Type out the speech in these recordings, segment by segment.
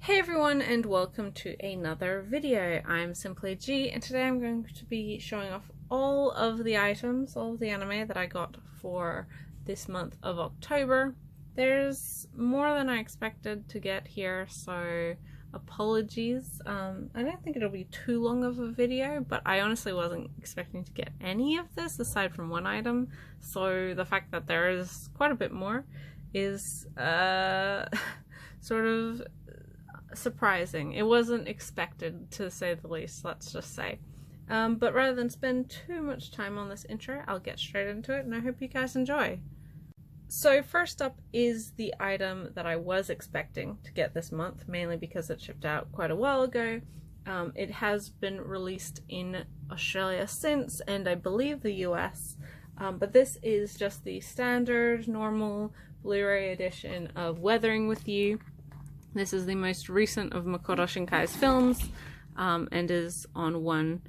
Hey everyone, and welcome to another video. I'm Simply G, and today I'm going to be showing off all of the items, all of the anime that I got for this month of October. There's more than I expected to get here, so apologies. I don't think it'll be too long of a video, but I honestly wasn't expecting to get any of this aside from one item, so the fact that there is quite a bit more is sort of surprising. It wasn't expected, to say the least, let's just say. But rather than spend too much time on this intro, I'll get straight into it, and I hope you guys enjoy. So first up is the item that I was expecting to get this month, mainly because it shipped out quite a while ago. It has been released in Australia since, and I believe the US, but this is just the standard, normal Blu-ray edition of Weathering With You. This is the most recent of Makoto Shinkai's films, and is on one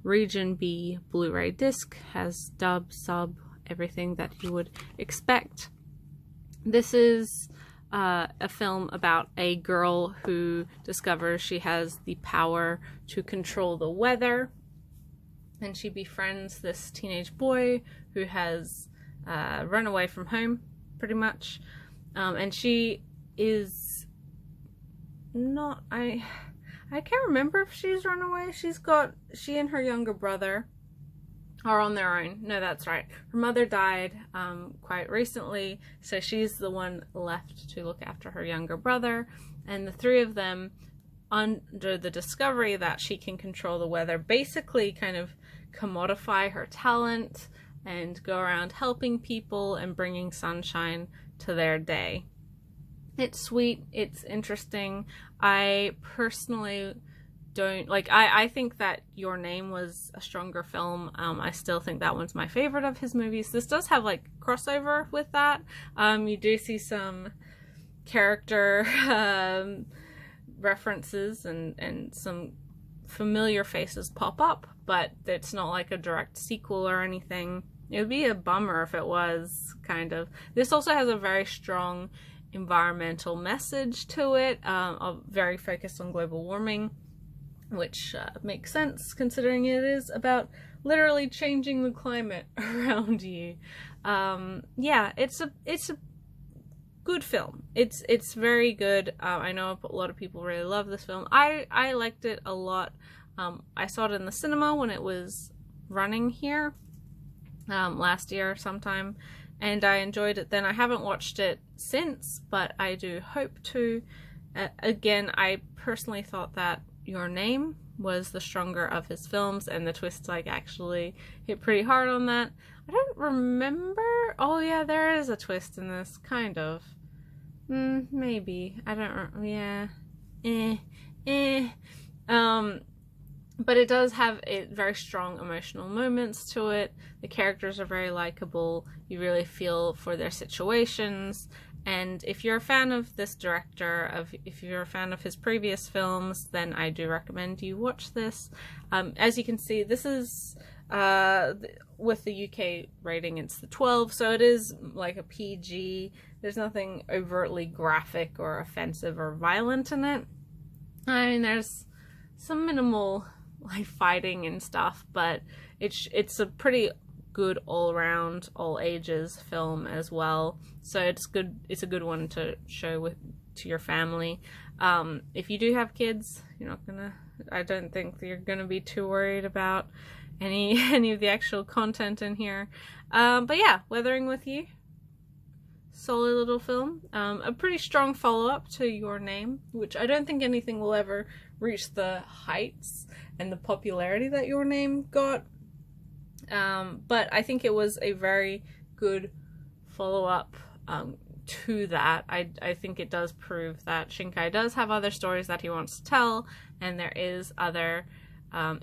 Region B Blu-ray disc, has dub, sub, everything that you would expect. This is a film about a girl who discovers she has the power to control the weather, and she befriends this teenage boy who has run away from home, pretty much, and she is not, I can't remember if she's run away. She and her younger brother are on their own. No, that's right. Her mother died quite recently, so she's the one left to look after her younger brother, and the three of them, under the discovery that she can control the weather, basically kind of commodify her talent and go around helping people and bringing sunshine to their day. It's sweet, it's interesting. I personally don't, like, I think that Your Name was a stronger film. I still think that one's my favorite of his movies. This does have, like, crossover with that. You do see some character references and some familiar faces pop up, but it's not like a direct sequel or anything. It would be a bummer if it was, kind of. This also has a very strong environmental message to it, very focused on global warming, which makes sense considering it is about literally changing the climate around you. Yeah, it's a good film. It's very good. I know a lot of people really love this film. I liked it a lot. I saw it in the cinema when it was running here last year sometime, and I enjoyed it then. I haven't watched it since, but I do hope to. Again, I personally thought that Your Name was the stronger of his films, and the twist, like, actually hit pretty hard on that. I don't remember. Oh yeah, there is a twist in this, kind of. Maybe. I don't. Yeah. But it does have very strong emotional moments to it. The characters are very likable. You really feel for their situations. And if you're a fan of this director, if you're a fan of his previous films, then I do recommend you watch this. As you can see, this is, with the UK rating, it's the 12, so it is like a PG. There's nothing overtly graphic or offensive or violent in it. I mean, there's some minimal, like, fighting and stuff, but it's a pretty good all-around, all ages film as well, so it's good. It's a good one to show to your family. If you do have kids, you're not gonna, I don't think you're gonna be too worried about any of the actual content in here. But yeah, Weathering With You, solid little film. A pretty strong follow-up to Your Name, which I don't think anything will ever reach the heights and the popularity that Your Name got. But I think it was a very good follow-up to that. I think it does prove that Shinkai does have other stories that he wants to tell, and there is other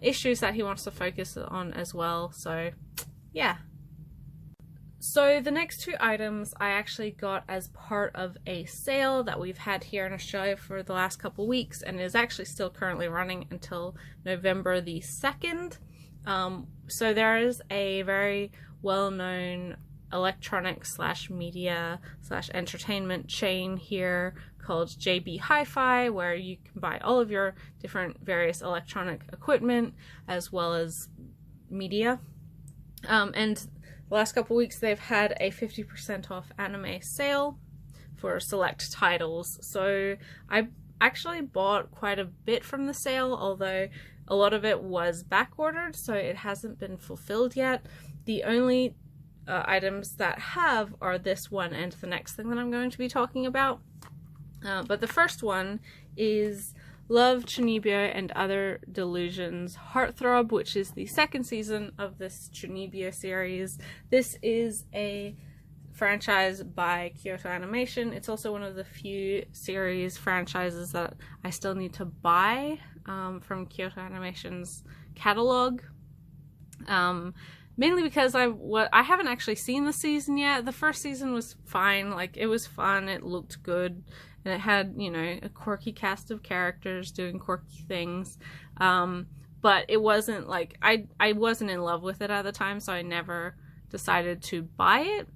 issues that he wants to focus on as well. So yeah. So the next two items I actually got as part of a sale that we've had here in Australia for the last couple weeks, and is actually still currently running until November the 2nd. So there is a very well-known electronic / media / entertainment chain here called JB Hi-Fi, where you can buy all of your different various electronic equipment as well as media. And the last couple weeks they've had a 50% off anime sale for select titles. So I actually bought quite a bit from the sale, although a lot of it was back ordered, so it hasn't been fulfilled yet. The only items that have are this one and the next thing that I'm going to be talking about. But the first one is Love, Chunibyo, and Other Delusions Heartthrob, which is the second season of this Chunibyo series. This is a franchise by Kyoto Animation. It's also one of the few series franchises that I still need to buy from Kyoto Animation's catalog. Mainly because I haven't actually seen the season yet. The first season was fine, like it was fun, it looked good, and it had, you know, a quirky cast of characters doing quirky things. But it wasn't like, I wasn't in love with it at the time, so I never decided to buy it.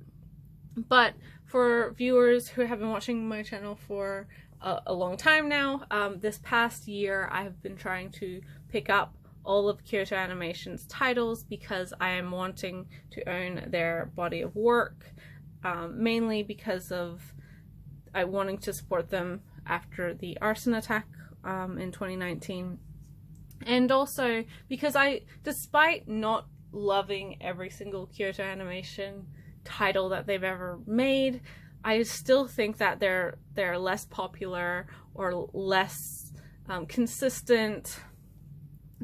But for viewers who have been watching my channel for a long time now, this past year I have been trying to pick up all of Kyoto Animation's titles because I am wanting to own their body of work, mainly because of wanting to support them after the arson attack in 2019, and also because despite not loving every single Kyoto Animation title that they've ever made, I still think that they're less popular or less consistent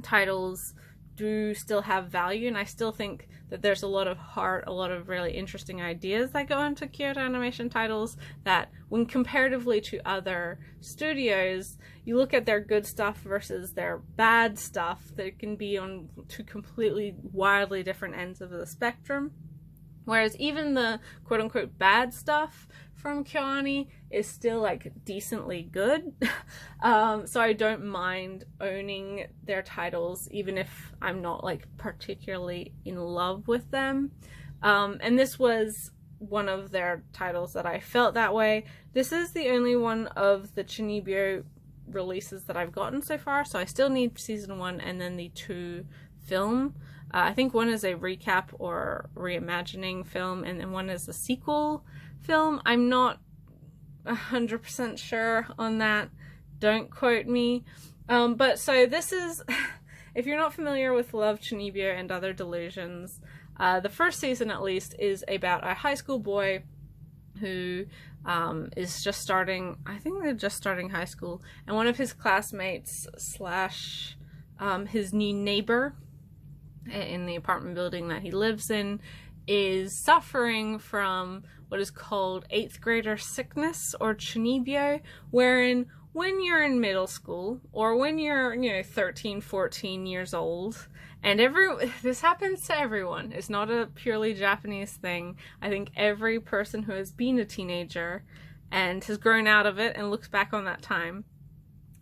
titles do still have value, and I still think that there's a lot of heart, a lot of really interesting ideas that go into Kyoto Animation titles that, when comparatively to other studios, you look at their good stuff versus their bad stuff, they can be on two completely wildly different ends of the spectrum. Whereas even the quote-unquote bad stuff from KyoAni is still like decently good. So I don't mind owning their titles even if I'm not like particularly in love with them. And this was one of their titles that I felt that way. This is the only one of the Chunibyo releases that I've gotten so far, so I still need season 1 and then the 2 film. I think one is a recap or reimagining film, and then one is a sequel film. I'm not 100% sure on that. Don't quote me. But so this is, if you're not familiar with Love, Chunibyo, and Other Delusions, the first season at least is about a high school boy who is just starting, I think they're just starting high school, and one of his classmates / his new neighbor in the apartment building that he lives in is suffering from what is called 8th grader sickness, or chunibyo, wherein when you're in middle school or when you're, you know, 13, 14 years old, and this happens to everyone, it's not a purely Japanese thing. I think every person who has been a teenager and has grown out of it and looks back on that time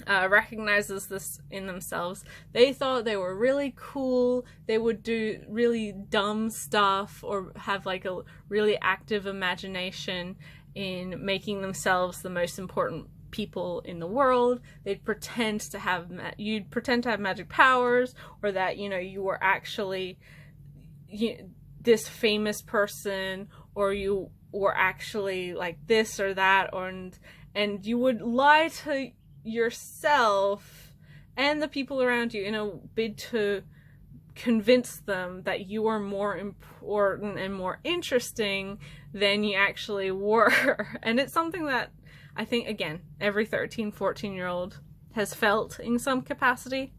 recognizes this in themselves. They thought they were really cool, they would do really dumb stuff or have like a really active imagination in making themselves the most important people in the world. They'd pretend to have magic powers, or that, you know, you were actually this famous person, or you were actually like this or that, and you would lie to yourself and the people around you in a bid to convince them that you are more important and more interesting than you actually were. And it's something that I think, again, every 13, 14-year-old has felt in some capacity.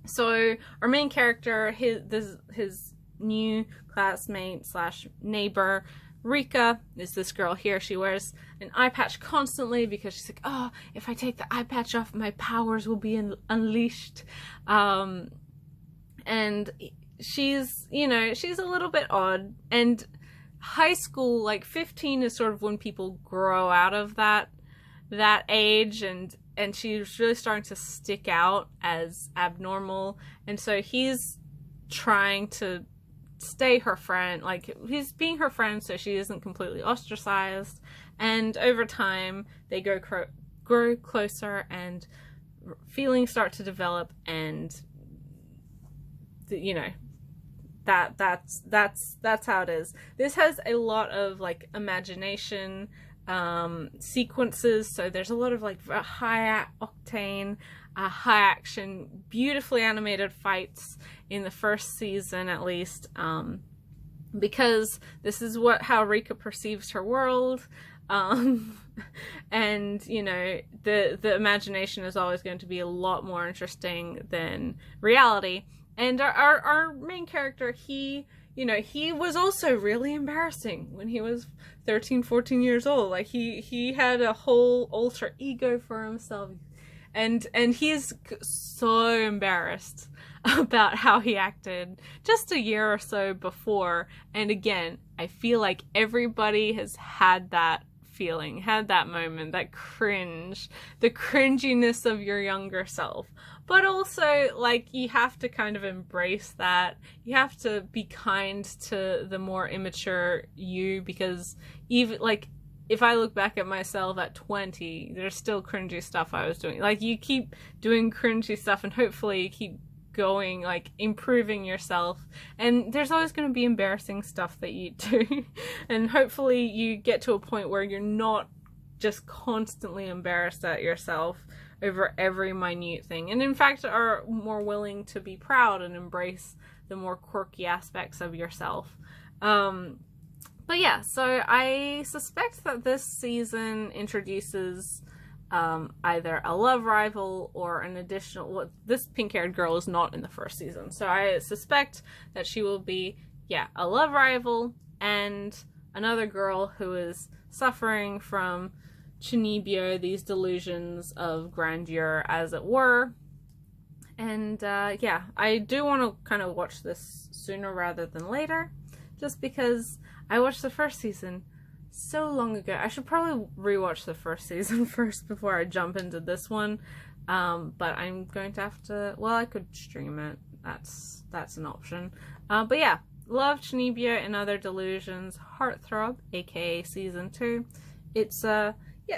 So our main character, his new classmate / neighbor, Rika, is this girl here. She wears an eye patch constantly because she's like, oh, if I take the eye patch off, my powers will be unleashed. And she's, you know, she's a little bit odd. And high school, like 15, is sort of when people grow out of that age, and she's really starting to stick out as abnormal. And so he's trying to stay her friend, like he's being her friend so she isn't completely ostracized. And over time they grow closer, and feelings start to develop, and you know, that's how it is. This has a lot of like imagination sequences, so there's a lot of like high octane, high action, beautifully animated fights in the first season, at least, because this is how Rika perceives her world. And you know, the imagination is always going to be a lot more interesting than reality. And our main character, he was also really embarrassing when he was 13, 14 years old. Like he had a whole alter ego for himself, and he's so embarrassed about how he acted just a year or so before. And again, I feel like everybody has had that feeling, had that moment, that cringe, the cringiness of your younger self. But also, like, you have to kind of embrace that. You have to be kind to the more immature you, because even, like, if I look back at myself at 20, there's still cringy stuff I was doing. Like, you keep doing cringy stuff, and hopefully you keep going, like, improving yourself. And there's always going to be embarrassing stuff that you do. And hopefully you get to a point where you're not just constantly embarrassed at yourself over every minute thing, and in fact are more willing to be proud and embrace the more quirky aspects of yourself. But yeah, so I suspect that this season introduces either a love rival or an additional, well, this pink-haired girl is not in the first season, so I suspect that she will be, yeah, a love rival and another girl who is suffering from Chinibyo, these delusions of grandeur, as it were. And yeah, I do want to kind of watch this sooner rather than later, just because I watched the first season so long ago. I should probably rewatch the first season first before I jump into this one, but I'm going to have to, well, I could stream it, that's an option. But yeah, love Chinibyo and Other Delusions, Heartthrob, aka season 2. It's yeah,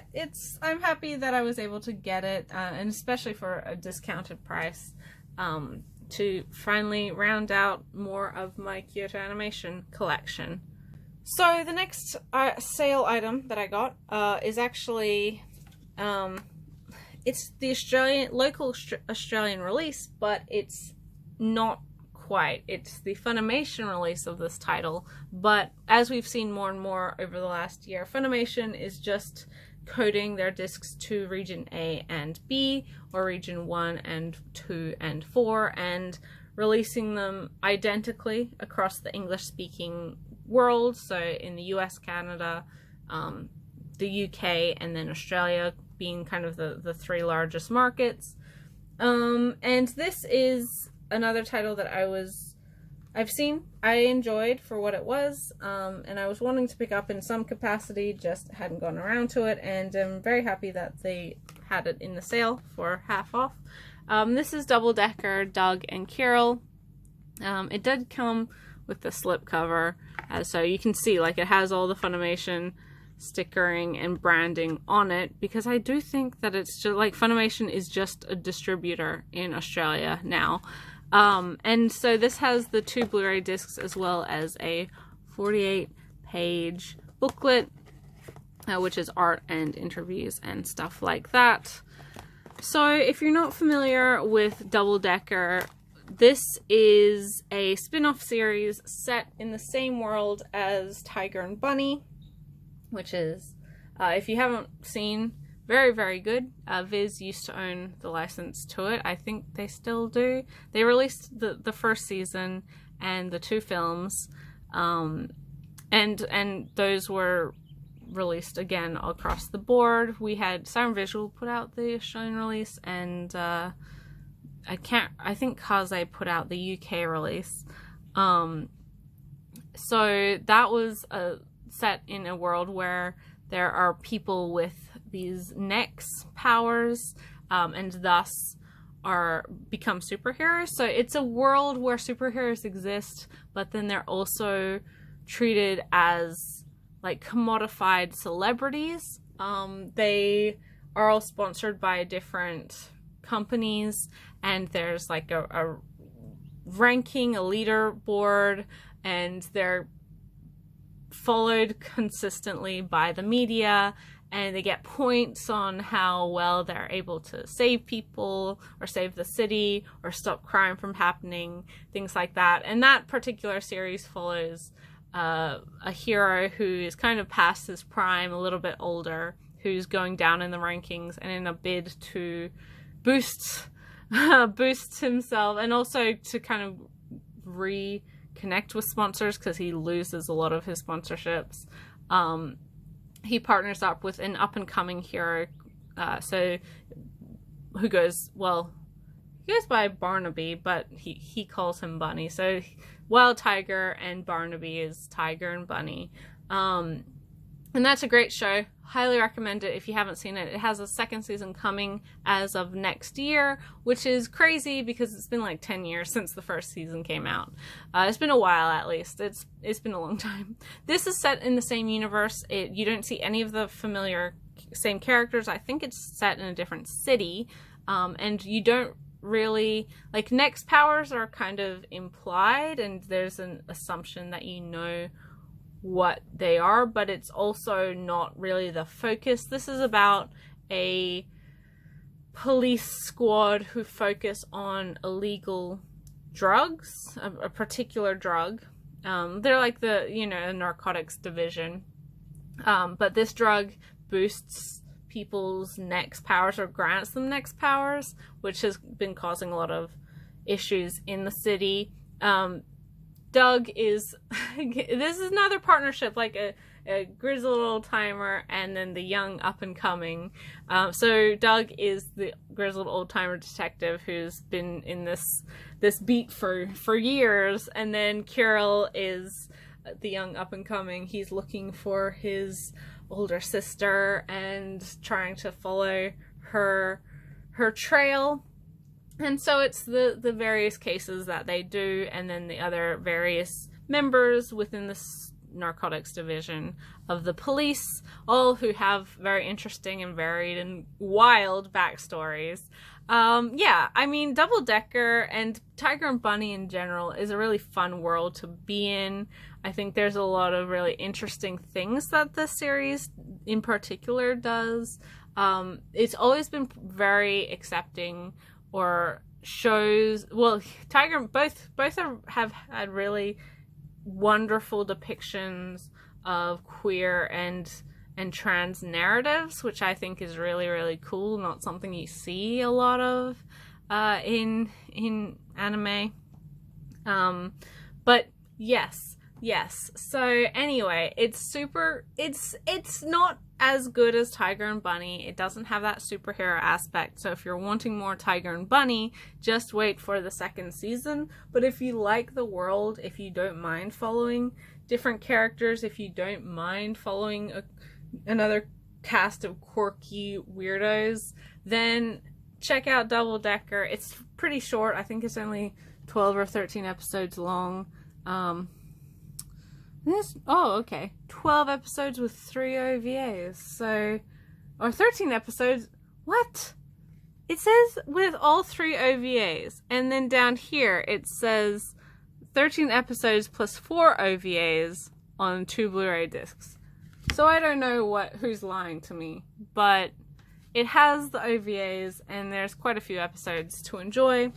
I'm happy that I was able to get it, and especially for a discounted price, to finally round out more of my Kyoto Animation collection. So the next sale item that I got is actually, it's the local Australian release, but it's not quite. It's the Funimation release of this title, but as we've seen more and more over the last year, Funimation is just coding their discs to region A and B, or region 1 and 2 and 4, and releasing them identically across the English-speaking world, so in the US, Canada, the UK, and then Australia being kind of the three largest markets. And this is another title that I've seen, I enjoyed for what it was, and I was wanting to pick up in some capacity, just hadn't gone around to it, and I'm very happy that they had it in the sale for half off. This is Double Decker, Doug and Kirill. It did come with the slipcover, so you can see, like, it has all the Funimation stickering and branding on it, because I do think that it's just, like, Funimation is just a distributor in Australia now. And so this has the 2 Blu-ray discs as well as a 48-page booklet, which is art and interviews and stuff like that. So if you're not familiar with Double Decker, this is a spin-off series set in the same world as Tiger and Bunny, which is, if you haven't seen, very, very good. Viz used to own the license to it. I think they still do. They released the first season and the 2 films, and those were released again across the board. We had Siren Visual put out the Australian release, and I think Kaze put out the UK release. So that was set in a world where there are people with these Nex powers, and thus become superheroes. So it's a world where superheroes exist, but then they're also treated as like commodified celebrities. They are all sponsored by different companies, and there's like a ranking, a leaderboard, and they're followed consistently by the media, and they get points on how well they're able to save people or save the city or stop crime from happening, things like that. And that particular series follows a hero who is kind of past his prime, a little bit older, who's going down in the rankings, and in a bid to boost himself, and also to kind of reconnect with sponsors because he loses a lot of his sponsorships. He partners up with an up-and-coming hero, who goes by Barnaby, but he calls him Bunny. So Wild Tiger and Barnaby is Tiger and Bunny. And that's a great show. Highly recommend it if you haven't seen it. It has a second season coming as of next year, which is crazy because it's been like 10 years since the first season came out. It's been a while, at least. It's been a long time. This is set in the same universe. You don't see any of the familiar same characters. I think it's set in a different city. And you don't really, like, Next powers are kind of implied, and there's an assumption that you know what they are, but it's also not really the focus. This is about a police squad who focus on illegal drugs, a particular drug. They're like the, narcotics division. But this drug boosts people's next powers or grants them next powers, which has been causing a lot of issues in the city. Doug is, this is another partnership, like a grizzled old timer and then the young up and coming. So Doug is the grizzled old timer detective who's been in this beat for years, and then Kirill is the young up and coming. He's looking for his older sister and trying to follow her trail. And so it's the various cases that they do, and then the other various members within this narcotics division of the police, all who have very interesting and varied and wild backstories. Yeah, I mean, Double Decker and Tiger and Bunny in general is a really fun world to be in. I think there's a lot of really interesting things that the series in particular does. It's always been very accepting, or shows, well, both have had really wonderful depictions of queer and trans narratives, which I think is really, really cool. Not something you see a lot of in anime. But yes. So anyway, it's not as good as Tiger and Bunny. It doesn't have that superhero aspect. So if you're wanting more Tiger and Bunny, just wait for the second season. But if you like the world, if you don't mind following different characters, if you don't mind following another cast of quirky weirdos, then check out Double Decker. It's pretty short. I think it's only 12 or 13 episodes long. Okay. 12 episodes with 3 OVAs. Or 13 episodes. What? It says with all 3 OVAs. And then down here it says 13 episodes plus 4 OVAs on 2 Blu-ray discs. So I don't know who's lying to me, but it has the OVAs and there's quite a few episodes to enjoy.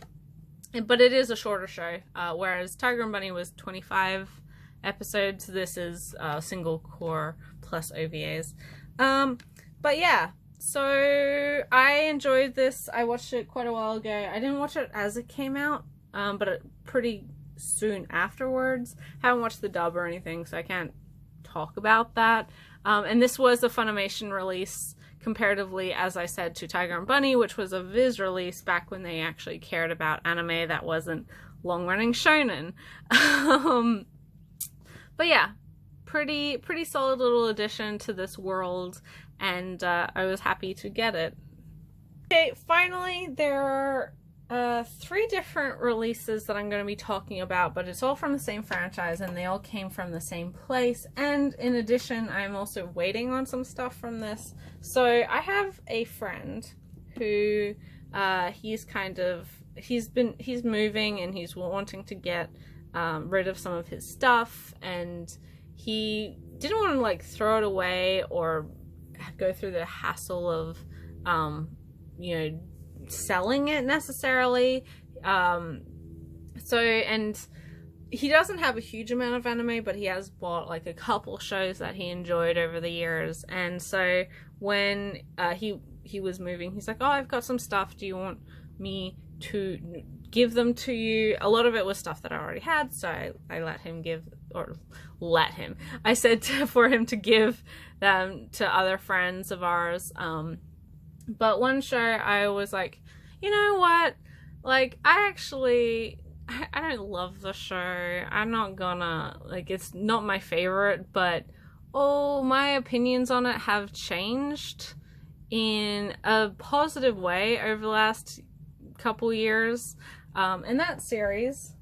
But it is a shorter show, whereas Tiger and Bunny was 25 episodes. This is single core plus OVAs. But yeah, so I enjoyed this. I watched it quite a while ago. I didn't watch it as it came out, but pretty soon afterwards. Haven't watched the dub or anything, so I can't talk about that. And this was a Funimation release, comparatively, as I said, to Tiger and Bunny, which was a Viz release back when they actually cared about anime that wasn't long-running shonen. But yeah, pretty solid little addition to this world, and I was happy to get it. Okay, finally, there three different releases that I'm going to be talking about, but it's all from the same franchise and they all came from the same place. And in addition, I'm also waiting on some stuff from this. So I have a friend who he's moving and he's wanting to get rid of some of his stuff, and he didn't want to like throw it away or go through the hassle of you know, selling it necessarily. And he doesn't have a huge amount of anime, but he has bought like a couple shows that he enjoyed over the years. And so when he was moving, he's like, oh, I've got some stuff, do you want me to give them to you? A lot of it was stuff that I already had, so I said for him to give them to other friends of ours. But one show I was like, you know what, like I don't love the show. I'm not gonna, like, it's not my favorite, but my opinions on it have changed in a positive way over the last couple years. And that series,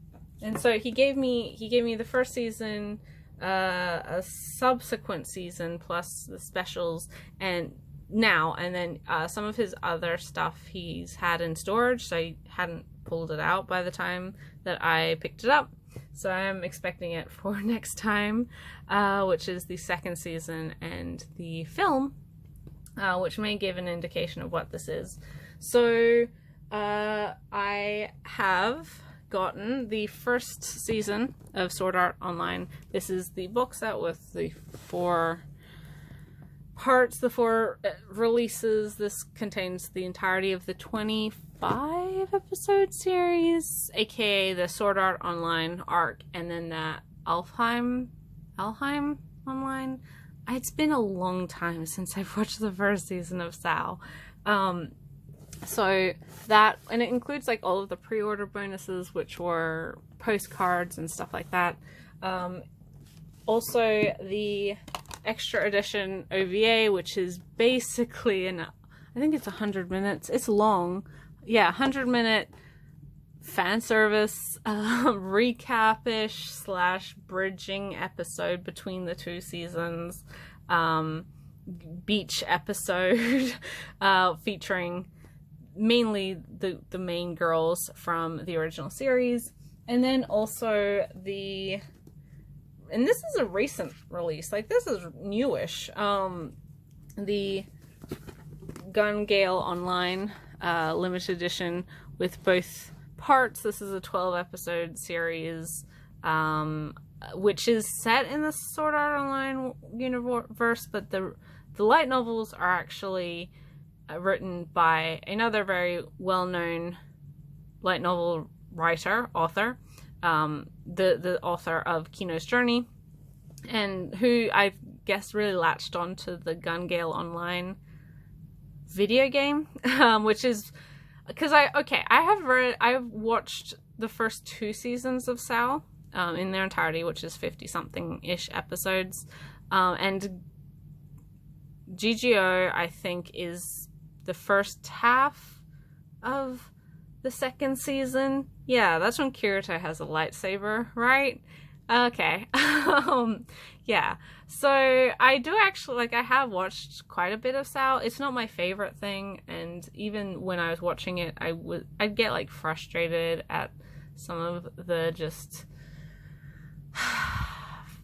and so he gave me the first season, a subsequent season plus the specials, and then some of his other stuff he's had in storage, so he hadn't pulled it out by the time that I picked it up. So I'm expecting it for next time, which is the second season and the film, which may give an indication of what this is. So I have gotten the first season of Sword Art Online. This is the box set with the 4 parts, the 4 releases. This contains the entirety of the 25 episode series, aka the Sword Art Online arc, and then the Alfheim Online. It's been a long time since I've watched the first season of SAO. So that, and it includes like all of the pre-order bonuses, which were postcards and stuff like that. Also the extra edition OVA, which is basically I think it's 100 minutes. It's long. Yeah, 100-minute fan service, recap-ish / bridging episode between the 2 seasons. Beach episode, featuring mainly the main girls from the original series. And then also and this is a recent release, like this is newish, the Gun Gale Online limited edition with both parts. This is a 12 episode series, which is set in the Sword Art Online universe, but the light novels are actually written by another very well-known light novel author, the author of Kino's Journey, and who I guess really latched onto the Gun Gale Online video game, which is because I've watched the first 2 seasons of SAO in their entirety, which is 50-something-ish episodes, and GGO I think is the first half of the second season. Yeah, that's when Kirito has a lightsaber, right? Okay. Yeah. So I do actually, like, I have watched quite a bit of SAO. It's not my favorite thing, and even when I was watching it, I'd get like frustrated at some of the just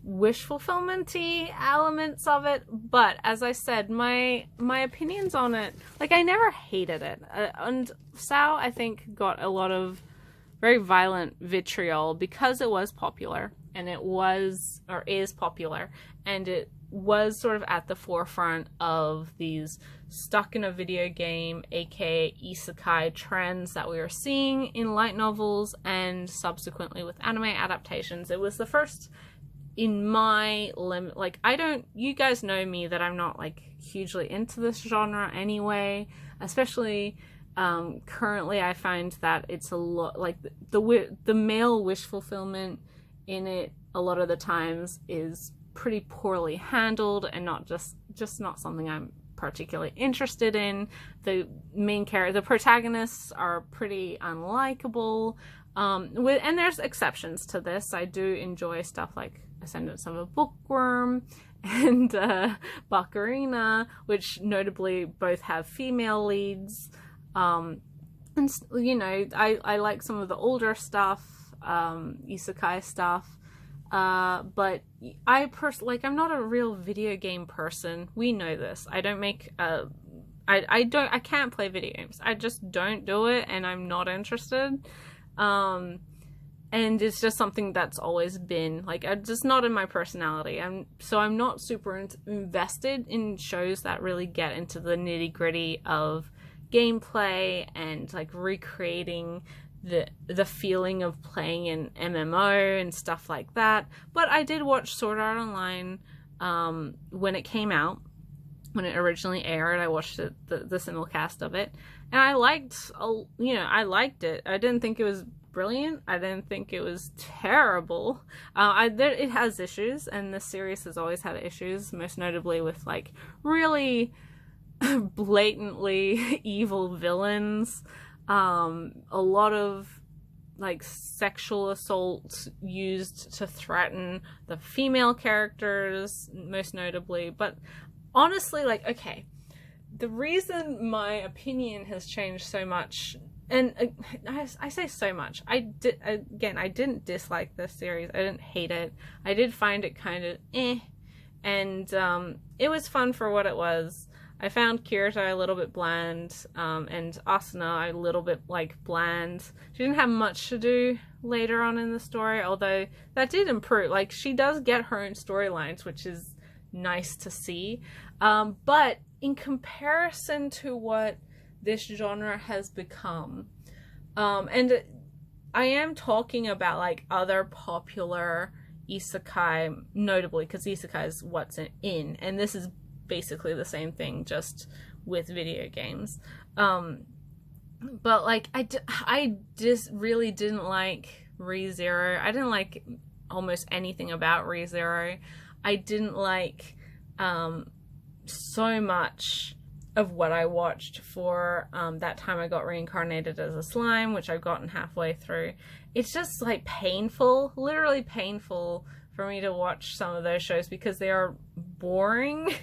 wish fulfillment-y elements of it. But as I said, my opinions on it, like, I never hated it, and SAO I think got a lot of very violent vitriol because it was popular, and it was, or is popular, and it was sort of at the forefront of these stuck in a video game, aka isekai trends that we were seeing in light novels and subsequently with anime adaptations. It was the first in my limit, like, you guys know me that I'm not like hugely into this genre anyway, especially currently. I find that it's a lot, like, the male wish fulfillment in it a lot of the times is pretty poorly handled and not just not something I'm particularly interested in. The protagonists are pretty unlikable. And there's exceptions to this. I do enjoy stuff like Ascendance of a Bookworm and Baccarina, which notably both have female leads. And, you know, I like some of the older stuff, isekai stuff. But I'm not a real video game person. We know this. I don't make, I can't play video games. I just don't do it, and I'm not interested. And it's just something that's always been, like, just not in my personality. I'm not super invested in shows that really get into the nitty-gritty of gameplay and, like, recreating the feeling of playing an MMO and stuff like that. But I did watch Sword Art Online when it came out, when it originally aired. I watched it, the simulcast of it, and I liked it. I didn't think it was brilliant. I didn't think it was terrible. It has issues, and this series has always had issues, most notably with, like, really blatantly evil villains. A lot of, like, sexual assault used to threaten the female characters, most notably. But honestly, like, okay, the reason my opinion has changed so much, and I say so much, I didn't dislike this series. I didn't hate it. I did find it kind of and it was fun for what it was. I found Kirito a little bit bland, and Asuna a little bit, like, bland. She didn't have much to do later on in the story, although that did improve. Like, she does get her own storylines, which is nice to see. But in comparison to what this genre has become, and I am talking about, like, other popular isekai, notably, because isekai is what's in, and this is basically the same thing, just with video games. But, like, I just really didn't like Re:Zero. I didn't like almost anything about Re:Zero. I didn't like so much of what I watched for that time I got reincarnated as a slime, which I've gotten halfway through. It's just, like, painful, literally painful for me to watch some of those shows because they are boring.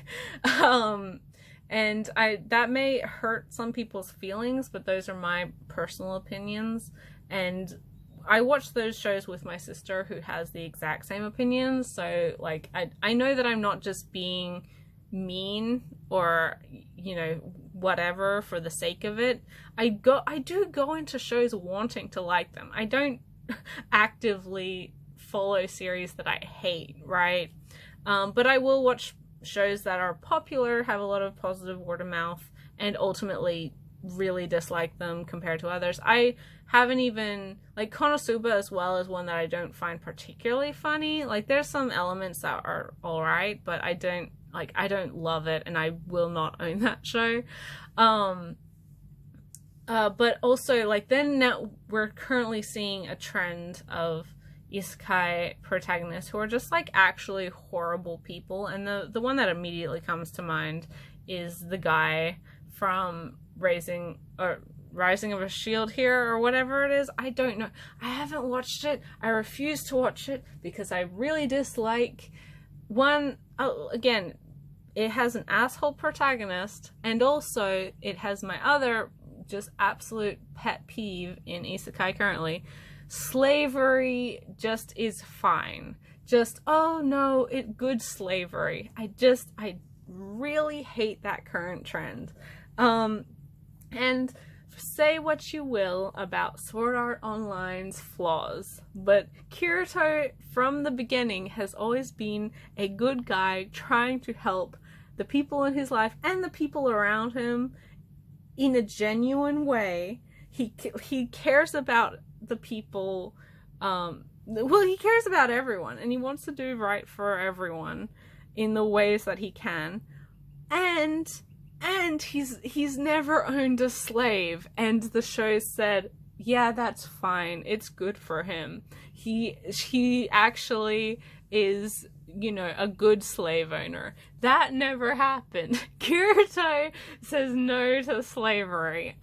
And that may hurt some people's feelings, but those are my personal opinions. And I watch those shows with my sister, who has the exact same opinions. So, like, I know that I'm not just being mean or, you know, whatever for the sake of it. I do go into shows wanting to like them. I don't actively follow series that I hate, right? But I will watch shows that are popular, have a lot of positive word of mouth, and ultimately really dislike them compared to others. I haven't even, like, Konosuba as well is one that I don't find particularly funny. Like, there's some elements that are alright, but I don't love it, and I will not own that show. But also, like, then now we're currently seeing a trend of isekai protagonists who are just, like, actually horrible people, and the one that immediately comes to mind is the guy from Rising of a Shield Hero, or whatever it is. I don't know. I haven't watched it. I refuse to watch it because I really dislike again, it has an asshole protagonist, and also it has my other just absolute pet peeve in isekai currently. Slavery just is fine. Just, oh no, good slavery. I really hate that current trend. And say what you will about Sword Art Online's flaws, but Kirito from the beginning has always been a good guy trying to help the people in his life and the people around him in a genuine way. He cares about the people, he cares about everyone, and he wants to do right for everyone in the ways that he can, and he's never owned a slave, and the show said, yeah, that's fine, it's good for him. He actually is you know, a good slave owner. That never happened. Kirito says no to slavery.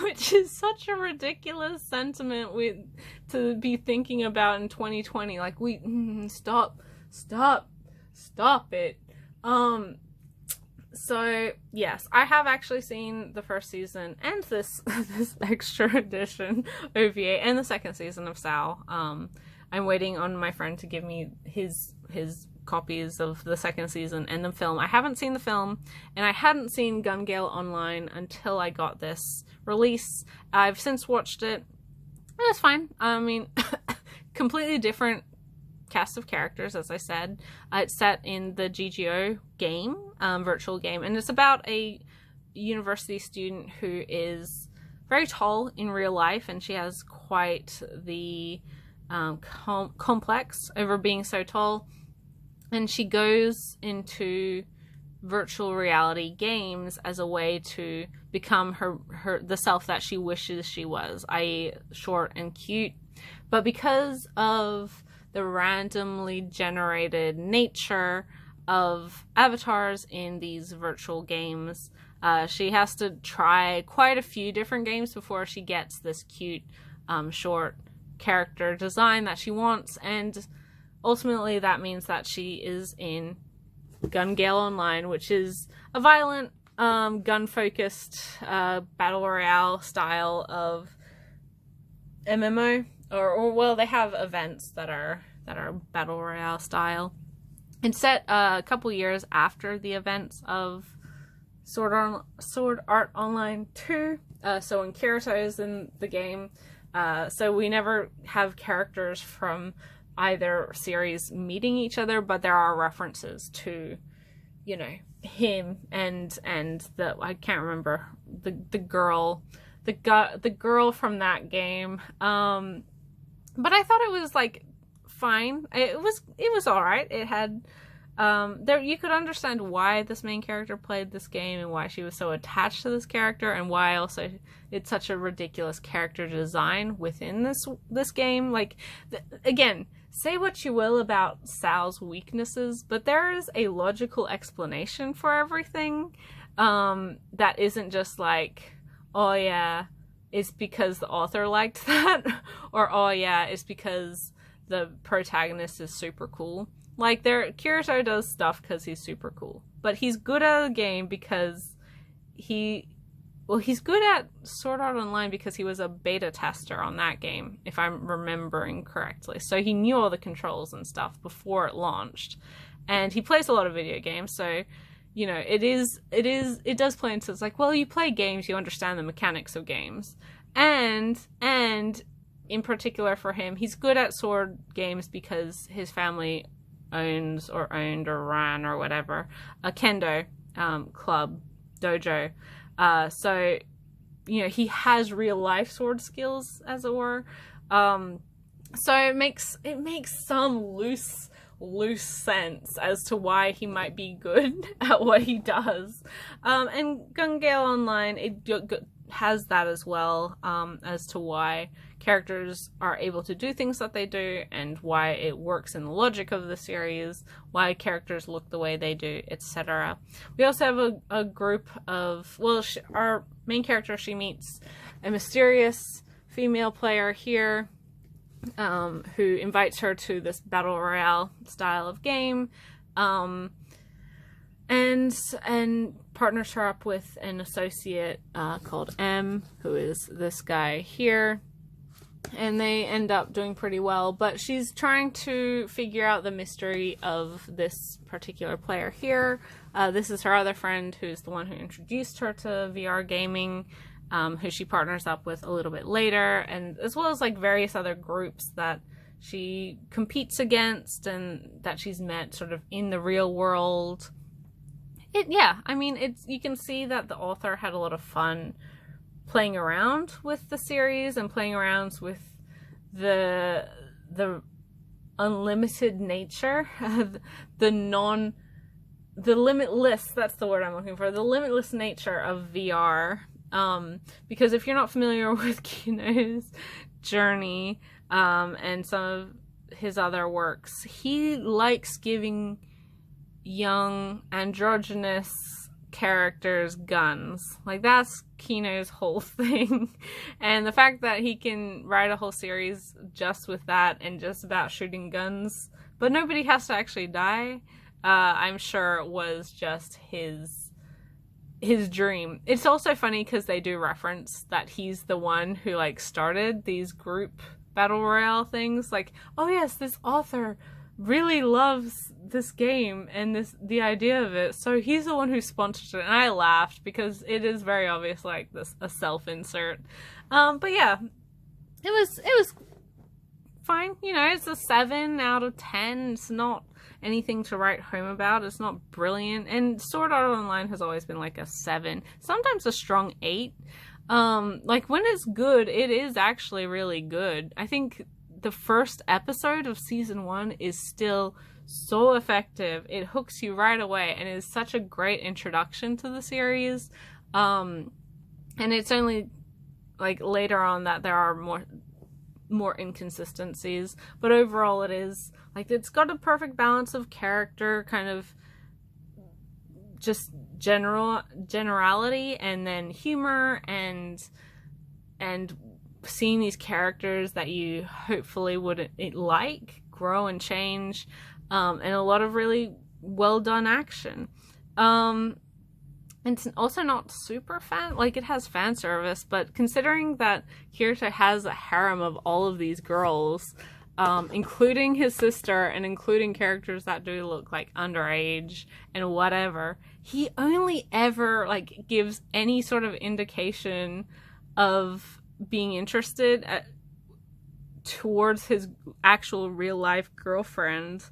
Which is such a ridiculous sentiment to be thinking about in 2020. Like, stop it. So yes, I have actually seen the first season and this extra edition OVA and the second season of Sao. I'm waiting on my friend to give me his copies of the second season and the film. I haven't seen the film, and I hadn't seen Gun Gale Online until I got this release. I've since watched it. It's fine. I mean, completely different cast of characters, as I said. It's set in the GGO game, virtual game, and it's about a university student who is very tall in real life, and she has quite the complex over being so tall, and she goes into virtual reality games as a way to become the self that she wishes she was, i.e. short and cute. But because of the randomly generated nature of avatars in these virtual games, she has to try quite a few different games before she gets this cute short character design that she wants, and ultimately that means that she is in Gun Gale Online, which is a violent, gun-focused battle royale style of MMO, or well, they have events that are battle royale style. It's set a couple years after the events of Sword Art Online 2. So when Kirito is in the game, so we never have characters from either series meeting each other, but there are references to, you know, him and the, I can't remember, the girl from that game. But I thought it was like fine. It was all right. It had there, you could understand why this main character played this game and why she was so attached to this character, and why also it's such a ridiculous character design within this game. Like, again, say what you will about Sal's weaknesses, but there is a logical explanation for everything, that isn't just like, oh yeah, it's because the author liked that, or oh yeah, it's because the protagonist is super cool. Like, Kirito does stuff because he's super cool, but he's good at a game because he's good at Sword Art Online because he was a beta tester on that game, if I'm remembering correctly. So he knew all the controls and stuff before it launched, and he plays a lot of video games. So, you know, it does play into, it's like, well, you play games, you understand the mechanics of games, and in particular for him, he's good at sword games because his family owned or ran or whatever a kendo club dojo, so, you know, he has real life sword skills, as it were, so it makes some loose sense as to why he might be good at what he does, and Gun Gale Online, it has that as well, as to why characters are able to do things that they do, and why it works in the logic of the series, why characters look the way they do, etc. We also have a group of, well, our main character, she meets a mysterious female player here, who invites her to this battle royale style of game, and partners her up with an associate called M, who is this guy here, and they end up doing pretty well, but she's trying to figure out the mystery of this particular player here. This is her other friend, who's the one who introduced her to VR gaming, who she partners up with a little bit later, and as well as like various other groups that she competes against and that she's met sort of in the real world. Yeah, I mean, you can see that the author had a lot of fun playing around with the series and playing around with the unlimited nature, the limitless, that's the word I'm looking for, the limitless nature of VR. Because if you're not familiar with Kino's journey, and some of his other works, he likes giving young androgynous characters guns. Like, that's Kino's whole thing. And the fact that he can write a whole series just with that and just about shooting guns, but nobody has to actually die, I'm sure it was just his dream. It's also funny because they do reference that he's the one who like started these group battle royale things. Like, oh yes, this author really loves this game and the idea of it, so he's the one who sponsored it. And I laughed because it is very obvious, like, a self-insert. But yeah, it was fine. You know, it's a 7 out of 10. It's not anything to write home about. It's not brilliant. And Sword Art Online has always been like a 7, sometimes a strong 8. Like, when it's good, it is actually really good. I think the first episode of season 1 is still so effective. It hooks you right away and is such a great introduction to the series. And it's only like later on that there are more inconsistencies, but overall it is like, it's got a perfect balance of character, kind of just generality, and then humor, and seeing these characters that you hopefully would like grow and change, and a lot of really well done action. It's also not super it has fan service, but considering that Kirito has a harem of all of these girls, including his sister and including characters that do look like underage and whatever, he only ever like gives any sort of indication of being interested towards his actual real life girlfriend.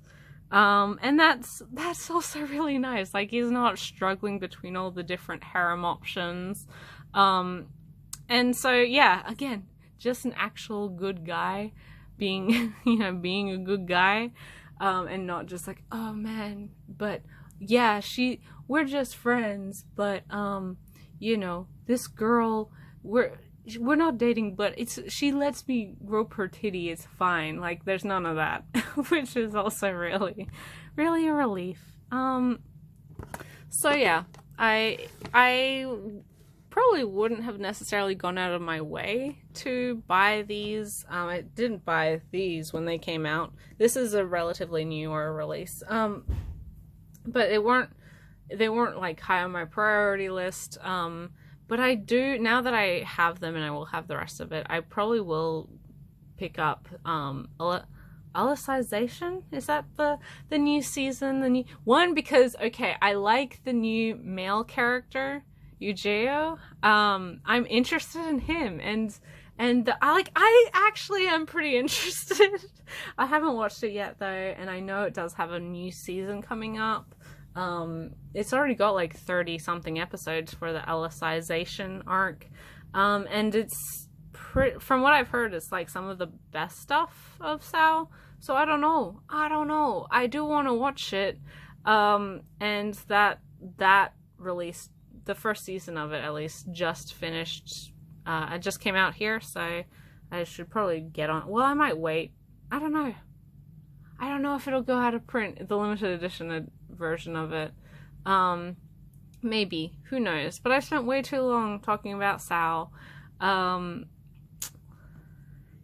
And that's also really nice. Like, he's not struggling between all the different harem options. And so, yeah, again, just an actual good guy being, being a good guy, and not just like, oh man, but yeah, we're just friends, but, this girl, we're not dating, but she lets me rope her titty, it's fine. Like, there's none of that, which is also really, really a relief. So yeah, I probably wouldn't have necessarily gone out of my way to buy these. I didn't buy these when they came out. This is a relatively newer release. But they weren't like high on my priority list. But I do, now that I have them and I will have the rest of it, I probably will pick up Alicization? Is that the new season? The new one? Because, okay, I like the new male character, Eugeo. I'm interested in him, and I actually am pretty interested. I haven't watched it yet though, and I know it does have a new season coming up. It's already got like 30 something episodes for the Alicization arc. And it's from what I've heard, it's like some of the best stuff of Sao. So I don't know. I do want to watch it. And that released, the first season of it at least, just finished. It just came out here, so I should probably get on. Well, I might wait. I don't know if it'll go out of print, the limited edition version of it. Maybe. Who knows? But I spent way too long talking about Sao.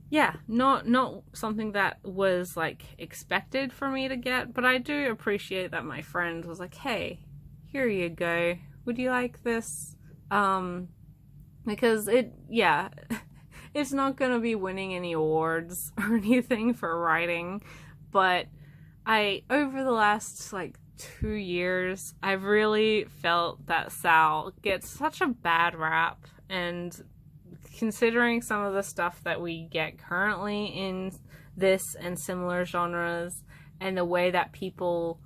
Yeah, not something that was, like, expected for me to get, but I do appreciate that my friend was like, hey, here you go. Would you like this? Because it's not gonna be winning any awards or anything for writing, but over the last, like, 2 years, I've really felt that Sao gets such a bad rap, and considering some of the stuff that we get currently in this and similar genres, and the way that people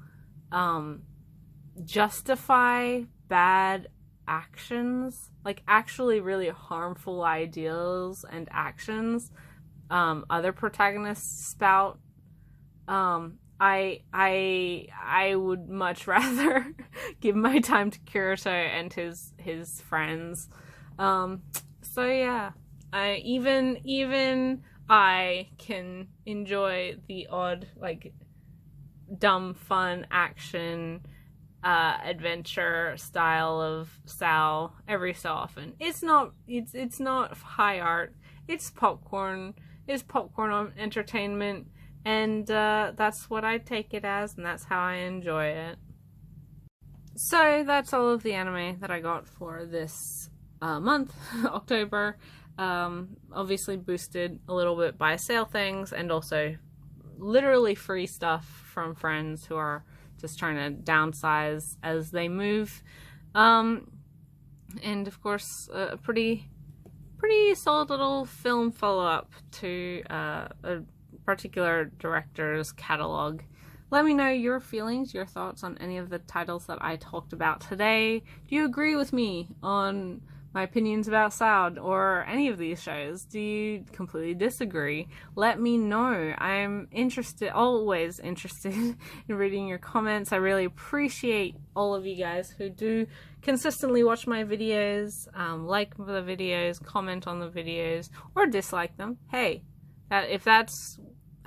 justify bad actions, like actually really harmful ideals and actions other protagonists spout, I would much rather give my time to Kirito and his friends. So yeah, even I can enjoy the odd, like, dumb, fun action, adventure style of Sao every so often. It's not high art. It's popcorn. It's popcorn entertainment, and that's what I take it as, and that's how I enjoy it. So that's all of the anime that I got for this month, October. Obviously boosted a little bit by sale things, and also literally free stuff from friends who are just trying to downsize as they move. And of course, a pretty solid little film follow-up to a particular director's catalog. Let me know your feelings, your thoughts on any of the titles that I talked about today. Do you agree with me on my opinions about Sound or any of these shows? Do you completely disagree? Let me know. I'm always interested in reading your comments. I really appreciate all of you guys who do consistently watch my videos, like the videos, comment on the videos, or dislike them. Hey, if that's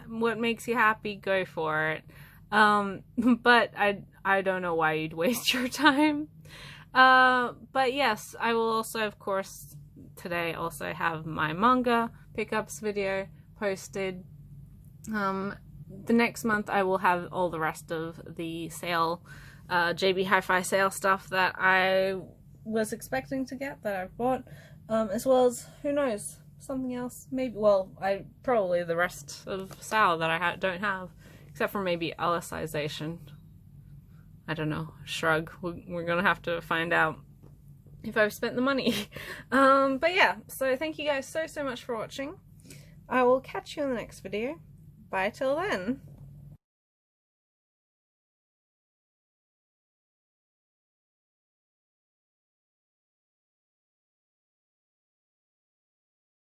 what makes you happy, go for it. But I don't know why you'd waste your time. But yes, I will also, of course, today also have my manga pickups video posted. The next month I will have all the rest of the sale, JB Hi-Fi sale stuff that I was expecting to get, that I've bought, as well as, who knows, something else, maybe, well, probably the rest of Sao that I don't have, except for maybe Alicization. I don't know, shrug. We're gonna have to find out if I've spent the money. But yeah, so thank you guys so much for watching. I will catch you in the next video. Bye till then.